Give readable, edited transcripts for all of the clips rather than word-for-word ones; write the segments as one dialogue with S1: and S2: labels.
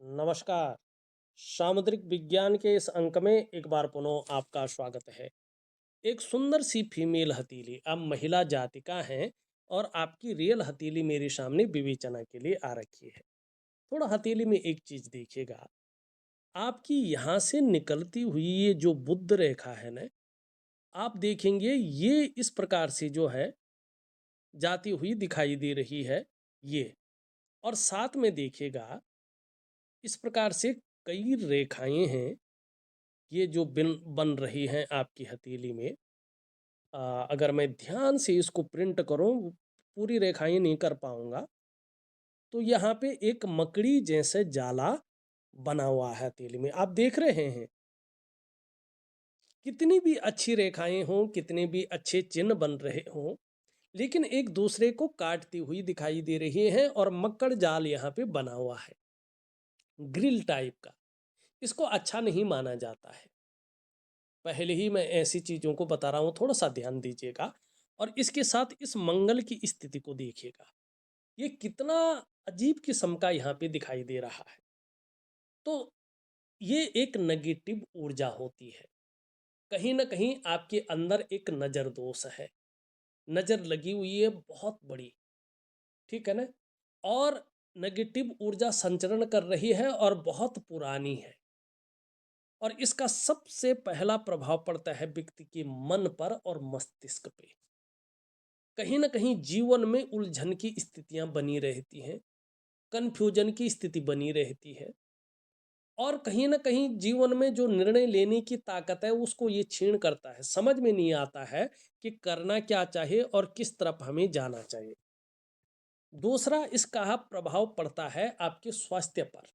S1: नमस्कार। सामुद्रिक विज्ञान के इस अंक में एक बार पुनः आपका स्वागत है। एक सुंदर सी फीमेल हथेली, आप महिला जातिका हैं और आपकी रियल हथेली मेरे सामने विवेचना के लिए आ रखी है। थोड़ा हथेली में एक चीज देखिएगा, आपकी यहाँ से निकलती हुई ये जो बुद्ध रेखा है ना, आप देखेंगे ये इस प्रकार से जो है जाती हुई दिखाई दे रही है ये। और साथ में देखिएगा इस प्रकार से कई रेखाएं हैं ये जो बन रही हैं आपकी हथेली में। अगर मैं ध्यान से इसको प्रिंट करूं, पूरी रेखाएं नहीं कर पाऊंगा, तो यहाँ पे एक मकड़ी जैसे जाला बना हुआ है हथेली में, आप देख रहे हैं। कितनी भी अच्छी रेखाएं हों, कितने भी अच्छे चिन्ह बन रहे हों, लेकिन एक दूसरे को काटती हुई दिखाई दे रही है और मकड़ जाल यहाँ पे बना हुआ है, ग्रिल टाइप का। इसको अच्छा नहीं माना जाता है। पहले ही मैं ऐसी चीज़ों को बता रहा हूँ, थोड़ा सा ध्यान दीजिएगा। और इसके साथ इस मंगल की स्थिति को देखिएगा, ये कितना अजीब किस्म का यहाँ पे दिखाई दे रहा है। तो ये एक नेगेटिव ऊर्जा होती है। कहीं ना कहीं आपके अंदर एक नज़र दोष है, नज़र लगी हुई है बहुत बड़ी, ठीक है ना। और नेगेटिव ऊर्जा संचरण कर रही है और बहुत पुरानी है। और इसका सबसे पहला प्रभाव पड़ता है व्यक्ति के मन पर और मस्तिष्क पे। कहीं न कहीं जीवन में उलझन की स्थितियाँ बनी रहती हैं, कन्फ्यूजन की स्थिति बनी रहती है और कहीं न कहीं जीवन में जो निर्णय लेने की ताकत है उसको ये क्षीण करता है। समझ में नहीं आता है कि करना क्या चाहिए और किस तरफ हमें जाना चाहिए। दूसरा इसका प्रभाव पड़ता है आपके स्वास्थ्य पर,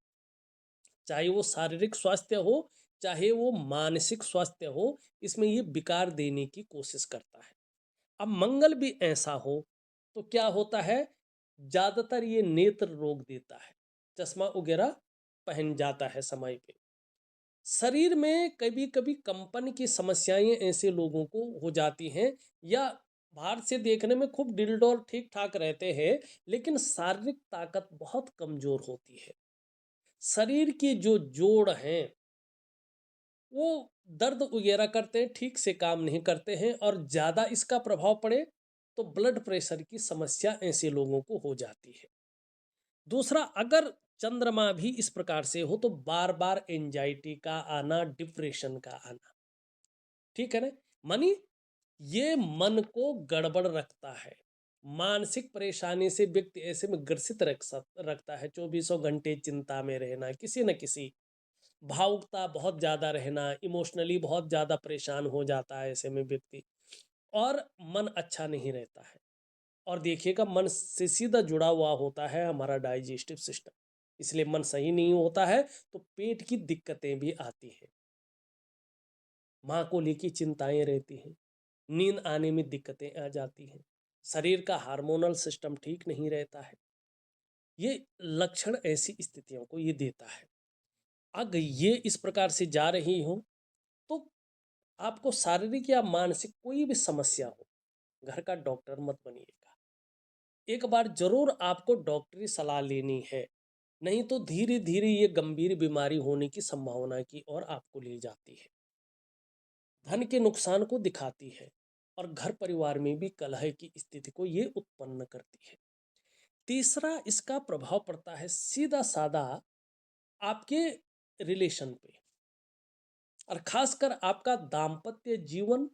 S1: चाहे वो शारीरिक स्वास्थ्य हो, चाहे वो मानसिक स्वास्थ्य हो, इसमें ये विकार देने की कोशिश करता है। अब मंगल भी ऐसा हो तो क्या होता है, ज़्यादातर ये नेत्र रोग देता है, चश्मा वगैरह पहन जाता है समय पे। शरीर में कभी कभी कंपन की समस्याएं ऐसे लोगों को हो जाती हैं, या बाहर से देखने में खूब डिलडोल ठीक ठाक रहते हैं, लेकिन शारीरिक ताकत बहुत कमजोर होती है। शरीर की जो जोड़ हैं वो दर्द वगैरह करते हैं, ठीक से काम नहीं करते हैं, और ज़्यादा इसका प्रभाव पड़े तो ब्लड प्रेशर की समस्या ऐसे लोगों को हो जाती है। दूसरा, अगर चंद्रमा भी इस प्रकार से हो तो बार बार एंजाइटी का आना, डिप्रेशन का आना, ठीक है ना। मानी ये मन को गड़बड़ रखता है। मानसिक परेशानी से व्यक्ति ऐसे में ग्रसित रखता है। चौबीसों घंटे चिंता में रहना, किसी न किसी भावुकता बहुत ज़्यादा रहना, इमोशनली बहुत ज़्यादा परेशान हो जाता है ऐसे में व्यक्ति, और मन अच्छा नहीं रहता है। और देखिएगा, मन से सीधा जुड़ा हुआ होता है हमारा डाइजेस्टिव सिस्टम। इसलिए मन सही नहीं होता है तो पेट की दिक्कतें भी आती हैं, माँ को लेकर चिंताएं रहती हैं, नींद आने में दिक्कतें आ जाती हैं, शरीर का हार्मोनल सिस्टम ठीक नहीं रहता है। ये लक्षण ऐसी स्थितियों को ये देता है। अगर ये इस प्रकार से जा रही हो तो आपको शारीरिक या मानसिक कोई भी समस्या हो, घर का डॉक्टर मत बनिएगा। एक बार जरूर आपको डॉक्टरी सलाह लेनी है, नहीं तो धीरे धीरे ये गंभीर बीमारी होने की संभावना की ओर आपको ले जाती है, धन के नुकसान को दिखाती है, और घर परिवार में भी कलह की स्थिति को ये उत्पन्न करती है। तीसरा इसका प्रभाव पड़ता है सीधा साधा आपके रिलेशन पे, और खासकर आपका दाम्पत्य जीवन,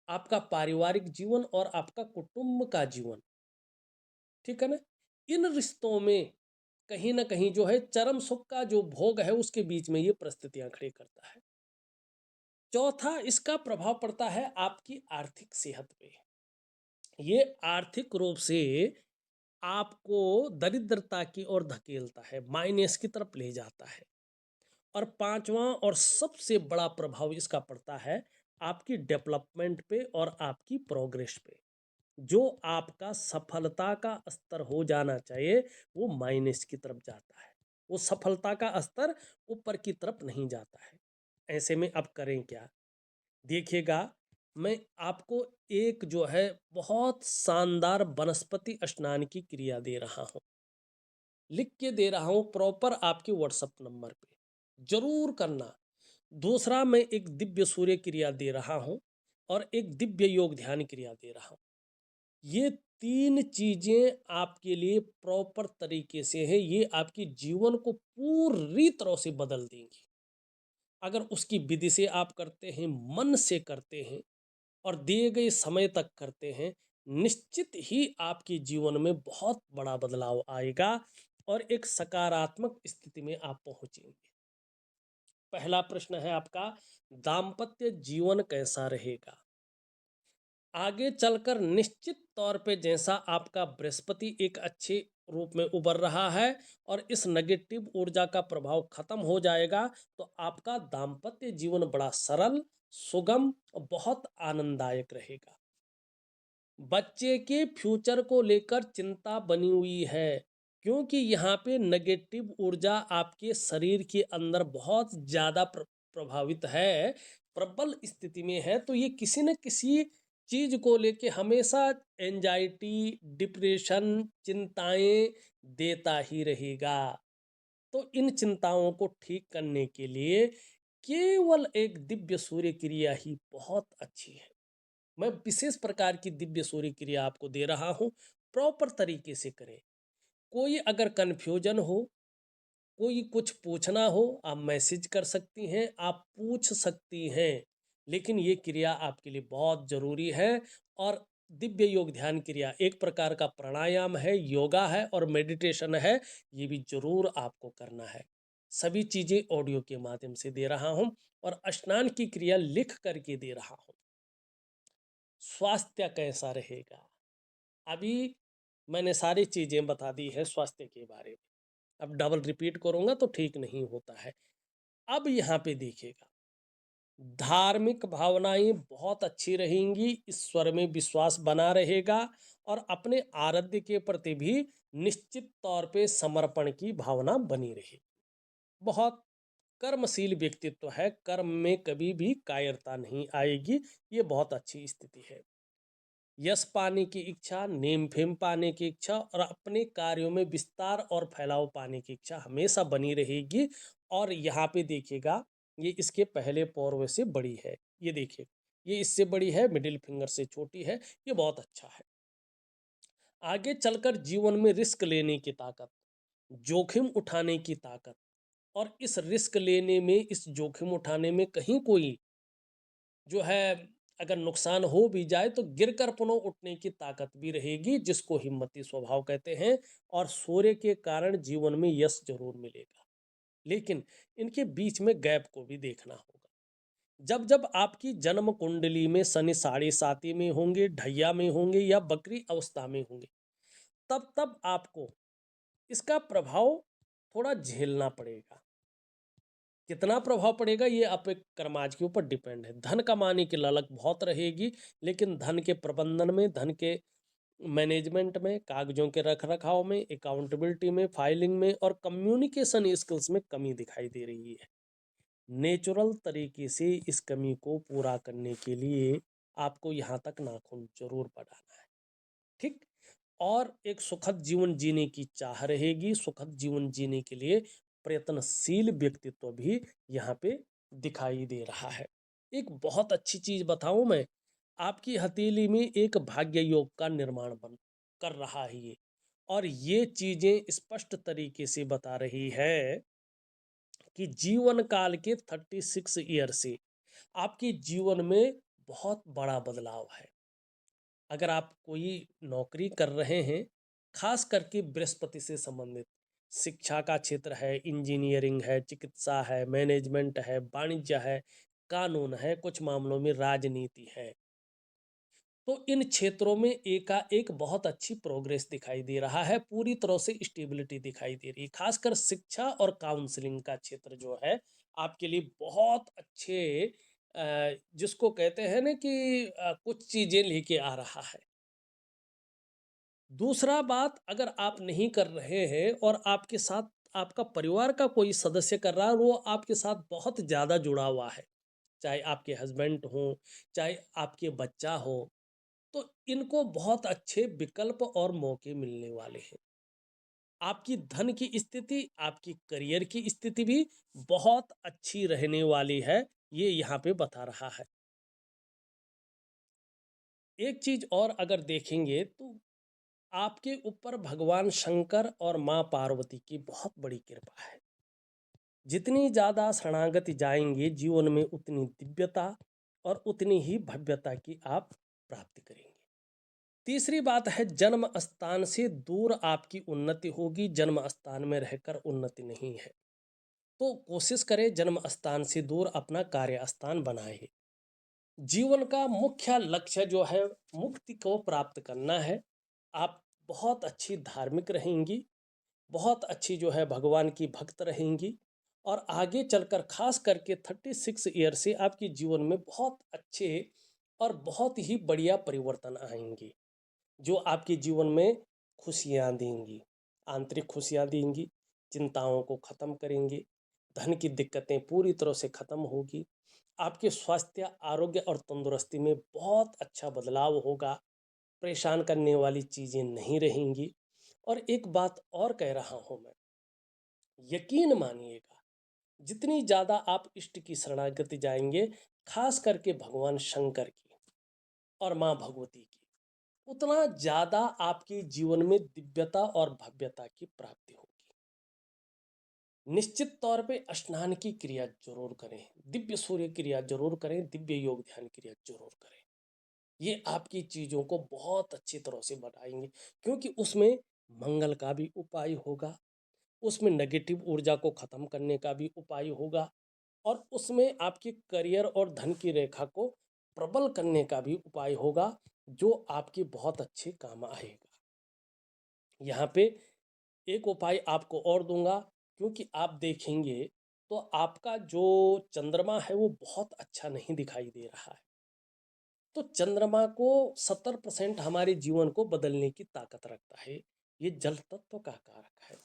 S1: आपका पारिवारिक जीवन और आपका कुटुंब का जीवन, ठीक है ना। इन रिश्तों में कहीं ना कहीं जो है चरम सुख का जो भोग है उसके बीच में ये परिस्थितियां खड़ी करता है। चौथा इसका प्रभाव पड़ता है आपकी आर्थिक सेहत पे। ये आर्थिक रूप से आपको दरिद्रता की ओर धकेलता है, माइनस की तरफ ले जाता है। और पांचवा और सबसे बड़ा प्रभाव इसका पड़ता है आपकी डेवलपमेंट पे और आपकी प्रोग्रेस पे। जो आपका सफलता का स्तर हो जाना चाहिए वो माइनस की तरफ जाता है, वो सफलता का स्तर ऊपर की तरफ नहीं जाता है। ऐसे में अब करें क्या, देखिएगा। मैं आपको एक जो है बहुत शानदार वनस्पति स्नान की क्रिया दे रहा हूँ। लिख के दे रहा हूँ प्रॉपर आपके व्हाट्सएप नंबर पे, ज़रूर करना। दूसरा, मैं एक दिव्य सूर्य क्रिया दे रहा हूँ और एक दिव्य योग ध्यान क्रिया दे रहा हूँ। ये 3 चीज़ें आपके लिए प्रॉपर तरीके से है, ये आपके जीवन को पूरी तरह से बदल देंगी। अगर उसकी विधि से आप करते हैं, मन से करते हैं और दिए गए समय तक करते हैं, निश्चित ही आपके जीवन में बहुत बड़ा बदलाव आएगा और एक सकारात्मक स्थिति में आप पहुँचेंगे। पहला प्रश्न है आपका, दाम्पत्य जीवन कैसा रहेगा? आगे चलकर निश्चित तौर पे जैसा आपका बृहस्पति एक अच्छे रूप में उभर रहा है और इस नेगेटिव ऊर्जा का प्रभाव खत्म हो जाएगा, तो आपका दाम्पत्य जीवन बड़ा सरल, सुगम और बहुत आनंददायक रहेगा। बच्चे के फ्यूचर को लेकर चिंता बनी हुई है, क्योंकि यहाँ पे नेगेटिव ऊर्जा आपके शरीर के अंदर बहुत ज़्यादा प्रभावित है, प्रबल स्थिति में है, तो ये किसी न किसी चीज़ को लेके हमेशा एंजाइटी, डिप्रेशन, चिंताएं देता ही रहेगा। तो इन चिंताओं को ठीक करने के लिए केवल एक दिव्य सूर्य क्रिया ही बहुत अच्छी है। मैं विशेष प्रकार की दिव्य सूर्य क्रिया आपको दे रहा हूँ, प्रॉपर तरीके से करें। कोई अगर कन्फ्यूजन हो, कोई कुछ पूछना हो, आप मैसेज कर सकती हैं, आप पूछ सकती हैं, लेकिन ये क्रिया आपके लिए बहुत ज़रूरी है। और दिव्य योग ध्यान क्रिया एक प्रकार का प्राणायाम है, योगा है और मेडिटेशन है, ये भी ज़रूर आपको करना है। सभी चीज़ें ऑडियो के माध्यम से दे रहा हूँ और स्नान की क्रिया लिख करके दे रहा हूँ। स्वास्थ्य कैसा रहेगा? अभी मैंने सारी चीज़ें बता दी है स्वास्थ्य के बारे में। अब डबल रिपीट करूँगा तो ठीक नहीं होता है। अब यहाँ पे देखिएगा, धार्मिक भावनाएँ बहुत अच्छी रहेंगी, ईश्वर में विश्वास बना रहेगा और अपने आराध्य के प्रति भी निश्चित तौर पे समर्पण की भावना बनी रहेगी। बहुत कर्मशील व्यक्तित्व है, कर्म में कभी भी कायरता नहीं आएगी, ये बहुत अच्छी स्थिति है। यश पाने की इच्छा, नेम फेम पाने की इच्छा और अपने कार्यों में विस्तार और फैलाव पाने की इच्छा हमेशा बनी रहेगी। और यहाँ पे देखिएगा, ये इसके पहले पौर्व से बड़ी है, ये देखिए, ये इससे बड़ी है, मिडिल फिंगर से छोटी है, ये बहुत अच्छा है। आगे चलकर जीवन में रिस्क लेने की ताकत, जोखिम उठाने की ताकत और इस रिस्क लेने में, इस जोखिम उठाने में कहीं कोई जो है अगर नुकसान हो भी जाए तो गिरकर पुनः उठने की ताकत भी रहेगी, जिसको हिम्मती स्वभाव कहते हैं। और सूर्य के कारण जीवन में यश जरूर मिलेगा, लेकिन इनके बीच में गैप को भी देखना होगा। जब जब आपकी जन्म कुंडली में शनि साढ़े साती में होंगे, ढैया में होंगे या बकरी अवस्था में होंगे, तब तब आपको इसका प्रभाव थोड़ा झेलना पड़ेगा। कितना प्रभाव पड़ेगा ये आपके कर्माज के ऊपर डिपेंड है। धन कमाने की ललक बहुत रहेगी, लेकिन धन के प्रबंधन में, धन के मैनेजमेंट में, कागजों के रख रखाव में, अकाउंटेबिलिटी में, फाइलिंग में और कम्युनिकेशन स्किल्स में कमी दिखाई दे रही है। नेचुरल तरीके से इस कमी को पूरा करने के लिए आपको यहाँ तक नाखून जरूर बढ़ाना है, ठीक। और एक सुखद जीवन जीने की चाह रहेगी, सुखद जीवन जीने के लिए प्रयत्नशील व्यक्तित्व भी यहाँ पे दिखाई दे रहा है। एक बहुत अच्छी चीज बताऊं मैं, आपकी हथेली में एक भाग्य योग का निर्माण बन कर रहा है ये, और ये चीजें स्पष्ट तरीके से बता रही है कि जीवन काल के 36 ईयर से आपके जीवन में बहुत बड़ा बदलाव है। अगर आप कोई नौकरी कर रहे हैं, खास करके बृहस्पति से संबंधित, शिक्षा का क्षेत्र है, इंजीनियरिंग है, चिकित्सा है, मैनेजमेंट है, वाणिज्य है, कानून है, कुछ मामलों में राजनीति है, तो इन क्षेत्रों में एकाएक बहुत अच्छी प्रोग्रेस दिखाई दे रहा है, पूरी तरह से स्टेबिलिटी दिखाई दे रही है। खासकर शिक्षा और काउंसलिंग का क्षेत्र जो है आपके लिए बहुत अच्छे, जिसको कहते हैं ना कि कुछ चीज़ें लेके आ रहा है। दूसरा बात, अगर आप नहीं कर रहे हैं और आपके साथ आपका परिवार का कोई सदस्य कर रहा है, वो आपके साथ बहुत ज़्यादा जुड़ा हुआ है, चाहे आपके हस्बैंड हो, चाहे आपके बच्चा हो, तो इनको बहुत अच्छे विकल्प और मौके मिलने वाले हैं। आपकी धन की स्थिति, आपकी करियर की स्थिति भी बहुत अच्छी रहने वाली है, ये यहाँ पे बता रहा है। एक चीज़ और अगर देखेंगे तो आपके ऊपर भगवान शंकर और माँ पार्वती की बहुत बड़ी कृपा है। जितनी ज़्यादा शरणागति जाएंगे जीवन में उतनी दिव्यता और उतनी ही भव्यता की आप प्राप्ति करेंगे। तीसरी बात है, जन्म स्थान से दूर आपकी उन्नति होगी, जन्म स्थान में रहकर उन्नति नहीं है। तो कोशिश करें जन्म स्थान से दूर अपना कार्य स्थान बनाए। जीवन का मुख्य लक्ष्य जो है मुक्ति को प्राप्त करना है। आप बहुत अच्छी धार्मिक रहेंगी, बहुत अच्छी जो है भगवान की भक्त रहेंगी और आगे चलकर खास करके 36 ईयर से आपके जीवन में बहुत अच्छे और बहुत ही बढ़िया परिवर्तन आएंगे, जो आपके जीवन में खुशियाँ देंगी, आंतरिक खुशियाँ देंगी, चिंताओं को ख़त्म करेंगे, धन की दिक्कतें पूरी तरह से ख़त्म होगी, आपके स्वास्थ्य, आरोग्य और तंदुरुस्ती में बहुत अच्छा बदलाव होगा, परेशान करने वाली चीज़ें नहीं रहेंगी। और एक बात और कह रहा हूँ मैं, यकीन मानिएगा, जितनी ज़्यादा आप इष्ट की शरणागति जाएंगे, खास करके भगवान शंकर की और माँ भगवती की, उतना ज़्यादा आपके जीवन में दिव्यता और भव्यता की प्राप्ति होगी। निश्चित तौर पे स्नान की क्रिया जरूर करें, दिव्य सूर्य क्रिया जरूर करें, दिव्य योग ध्यान क्रिया जरूर करें। ये आपकी चीज़ों को बहुत अच्छी तरह से बढ़ाएंगे, क्योंकि उसमें मंगल का भी उपाय होगा, उसमें नेगेटिव ऊर्जा को ख़त्म करने का भी उपाय होगा और उसमें आपके करियर और धन की रेखा को प्रबल करने का भी उपाय होगा, जो आपके बहुत अच्छे काम आएगा। यहाँ पे एक उपाय आपको और दूंगा, क्योंकि आप देखेंगे तो आपका जो चंद्रमा है वो बहुत अच्छा नहीं दिखाई दे रहा है। तो चंद्रमा को 70% हमारे जीवन को बदलने की ताकत रखता है। ये जल तत्व का कारक है।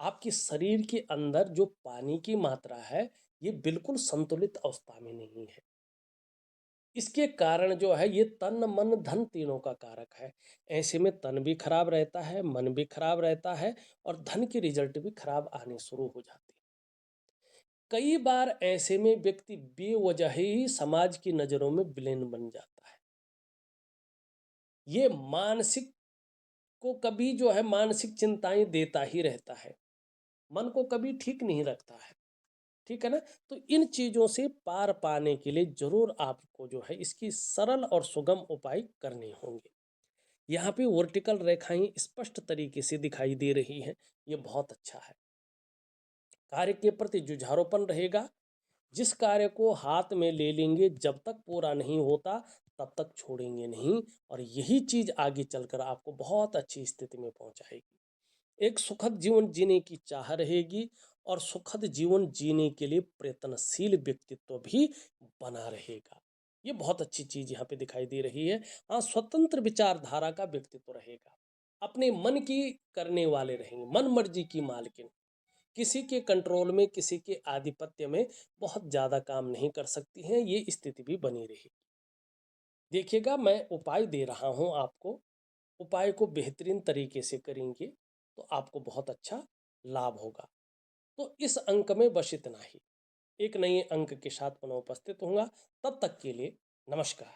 S1: आपके शरीर के अंदर जो पानी की मात्रा है, ये बिल्कुल संतुलित अवस्था में नहीं है। इसके कारण जो है ये तन मन धन तीनों का कारक है। ऐसे में तन भी खराब रहता है, मन भी खराब रहता है और धन की रिजल्ट भी खराब आने शुरू हो जाती है। कई बार ऐसे में व्यक्ति बेवजह ही समाज की नज़रों में विलेन बन जाता है। ये मानसिक को कभी जो है मानसिक चिंताएं देता ही रहता है, मन को कभी ठीक नहीं रखता है। ठीक है ना? तो इन चीज़ों से पार पाने के लिए ज़रूर आपको जो है इसकी सरल और सुगम उपाय करने होंगे। यहाँ पे वर्टिकल रेखाएं स्पष्ट तरीके से दिखाई दे रही हैं, ये बहुत अच्छा है। कार्य के प्रति जुझारूपन रहेगा। जिस कार्य को हाथ में ले लेंगे, जब तक पूरा नहीं होता तब तक छोड़ेंगे नहीं, और यही चीज़ आगे चलकर आपको बहुत अच्छी स्थिति में पहुंचाएगी। एक सुखद जीवन जीने की चाह रहेगी और सुखद जीवन जीने के लिए प्रयत्नशील व्यक्तित्व भी बना रहेगा। ये बहुत अच्छी चीज़ यहाँ पे दिखाई दे रही है। हाँ, स्वतंत्र विचारधारा का व्यक्तित्व रहेगा, अपने मन की करने वाले रहेंगे, मन मर्जी की मालकिन, किसी के कंट्रोल में, किसी के आधिपत्य में बहुत ज़्यादा काम नहीं कर सकती हैं, ये स्थिति भी बनी रही। देखिएगा, मैं उपाय दे रहा हूँ आपको, उपाय को बेहतरीन तरीके से करेंगे तो आपको बहुत अच्छा लाभ होगा। तो इस अंक में बस इतना ही। एक नए अंक के साथ पुनः उपस्थित होऊंगा, तब तक के लिए नमस्कार।